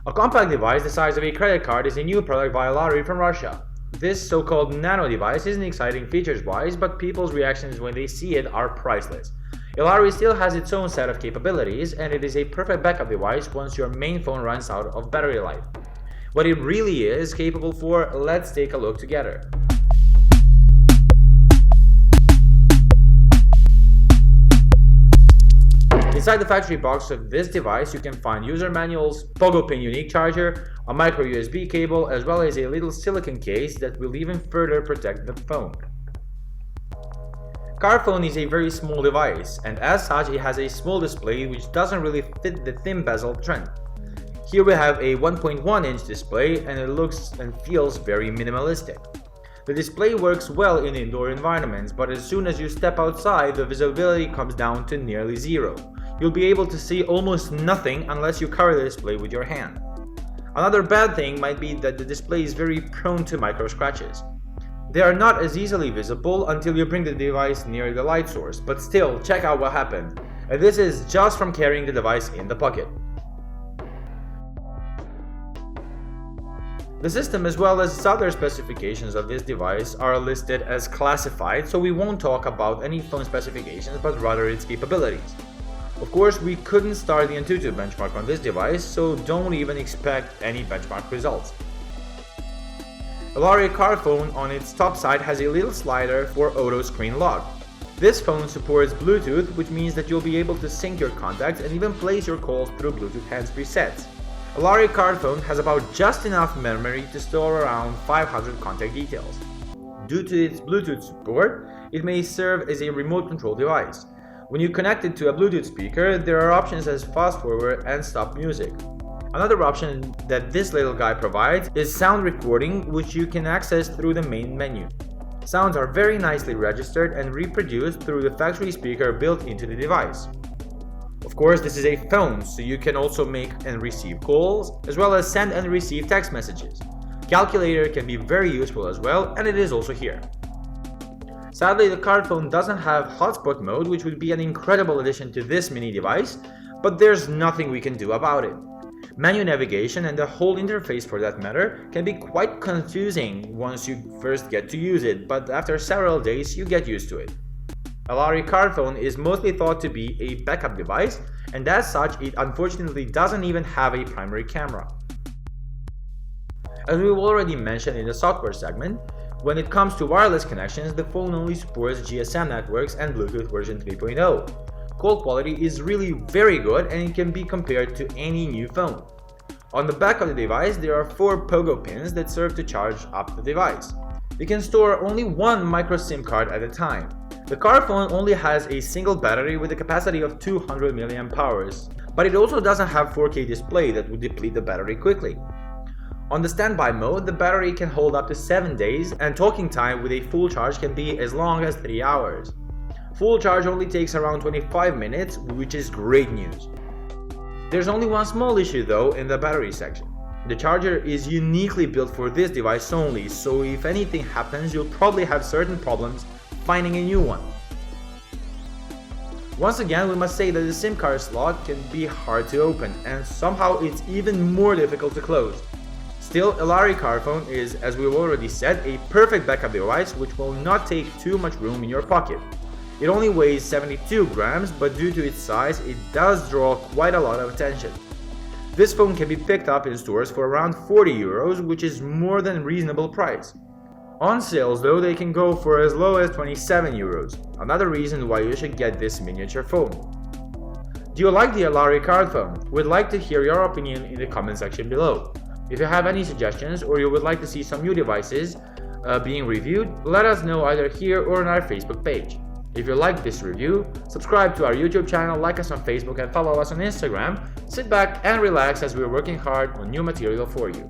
A compact device the size of a credit card is a new product by ELARI from Russia. This so-called nano device isn't exciting features-wise, but people's reactions when they see it are priceless. ELARI still has its own set of capabilities, and it is a perfect backup device once your main phone runs out of battery life. What it really is capable for, let's take a look together. Inside the factory box of this device, you can find user manuals, pogo pin unique charger, a micro USB cable, as well as a little silicone case that will even further protect the phone. CardPhone is a very small device, and as such it has a small display which doesn't really fit the thin bezel trend. Here we have a 1.1-inch display, and it looks and feels very minimalistic. The display works well in indoor environments, but as soon as you step outside, the visibility comes down to nearly zero. You'll be able to see almost nothing unless you cover the display with your hand. Another bad thing might be that the display is very prone to micro scratches. They are not as easily visible until you bring the device near the light source, but still, check out what happened. And this is just from carrying the device in the pocket. The system as well as other specifications of this device are listed as classified, so we won't talk about any phone specifications but rather its capabilities. Of course, we couldn't start the AnTuTu benchmark on this device, so don't even expect any benchmark results. ELARI CardPhone on its top side has a little slider for auto screen lock. This phone supports Bluetooth, which means that you'll be able to sync your contacts and even place your calls through Bluetooth hands-free sets. ELARI CardPhone has about just enough memory to store around 500 contact details. Due to its Bluetooth support, it may serve as a remote control device. When you connect it to a Bluetooth speaker, there are options as fast forward and stop music. Another option that this little guy provides is sound recording, which you can access through the main menu. Sounds are very nicely registered and reproduced through the factory speaker built into the device. Of course, this is a phone, so you can also make and receive calls, as well as send and receive text messages. Calculator can be very useful as well, and it is also here. Sadly, the CardPhone doesn't have Hotspot mode, which would be an incredible addition to this mini device, but there's nothing we can do about it. Menu navigation and the whole interface for that matter can be quite confusing once you first get to use it, but after several days you get used to it. ELARI CardPhone is mostly thought to be a backup device, and as such it unfortunately doesn't even have a primary camera. As we've already mentioned in the software segment, when it comes to wireless connections, the phone only supports GSM networks and Bluetooth version 3.0. Call quality is really very good and it can be compared to any new phone. On the back of the device there are 4 pogo pins that serve to charge up the device. You can store only one micro SIM card at a time. The CardPhone only has a single battery with a capacity of 200 mAh, but it also doesn't have 4K display that would deplete the battery quickly. On the standby mode, the battery can hold up to 7 days, and talking time with a full charge can be as long as 3 hours. Full charge only takes around 25 minutes, which is great news. There's only one small issue though in the battery section. The charger is uniquely built for this device only, so if anything happens, you'll probably have certain problems finding a new one. Once again, we must say that the SIM card slot can be hard to open, and somehow it's even more difficult to close. Still, ELARI CardPhone is, as we've already said, a perfect backup device which will not take too much room in your pocket. It only weighs 72 grams, but due to its size, it does draw quite a lot of attention. This phone can be picked up in stores for around 40 euros, which is more than reasonable price. On sales though, they can go for as low as 27 euros, another reason why you should get this miniature phone. Do you like the ELARI CardPhone? We'd like to hear your opinion in the comment section below. If you have any suggestions or you would like to see some new devices being reviewed, let us know either here or on our Facebook page. If you like this review, subscribe to our YouTube channel, like us on Facebook and follow us on Instagram. Sit back and relax as we're working hard on new material for you.